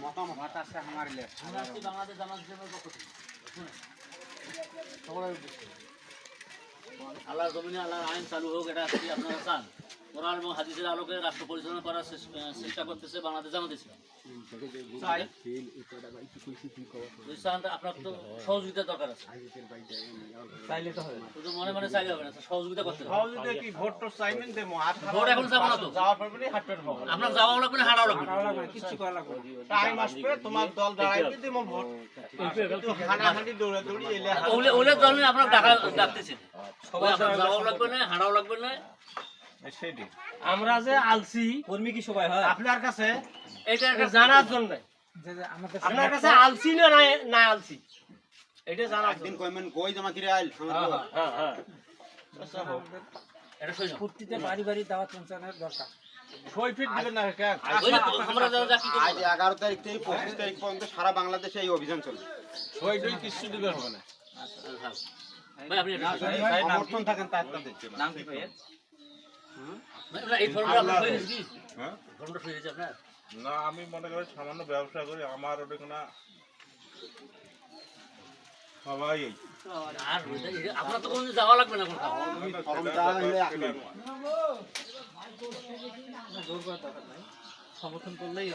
মতামত আছে আমার বাংলাদেশ জামাত ইসলামের পক্ষ থেকে আল্লাহর জমিনে আল্লাহর আইন চালু হোক, এটা কি আপনারা চান? কোরআন এবং হাদিসের আলোকে রাষ্ট্র পরিচালনা করার চেষ্টা করতেছে বাংলাদেশ জামাত ইসলাম। আপনার তো সহযোগিতা দরকার আছে, শুধু মনে মনে চাইলে হবে না, সহযোগিতা করতে হবে। ভোট এখন যাবো না তো, আপনার যাওয়াও লাগবে না, হারাও লাগবে না, কিছু করা লাগবে না। টাইম আসবে তোমার দল দাঁড়াইবে দিমো ভোট, কিন্তু হানাহানি দৌড়াদৌড়ি এলে ওলে দল নিয়ে আপনারা ডাকতেছেন, সবাই আপনার যাওয়াও লাগবে না, হারাও লাগবে না। আমরা যে আলসি কর্মী কি সবাই হয় আপনার কাছে এটা জানার জন্য, আপনার কাছে আলসি না না আলসি এটা জানার একদিন কইমেন কই জমা কিরে আইল। হ্যাঁ হ্যাঁ এটা সই প্রতিটা বাড়ি বাড়ি দাওয়াত পৌঁছানোর দরকার। ছয় ফিট দিবেন না কাকা? আমরা যা কি আজ 11 তারিখ থেকে 25 তারিখ পর্যন্ত সারা বাংলাদেশে এই অভিযান চলবে। ছয় দুই কিছু দিবেন হবে না ভাই আপনি সমর্থন থাকেন তার নাম কি ভাই? এই ফর্মটা আপনি কইলেন কি? হ্যাঁ ফর্মটা ফ্রি হয়েছে আপনার? না আমি মনে করি সামান্য ব্যবসা করি, আমার ওটা না সবাই আর আপনার তো কোনো যাওয়া লাগবে না কোথাও, ফর্মটা হলে সমর্থন করলেই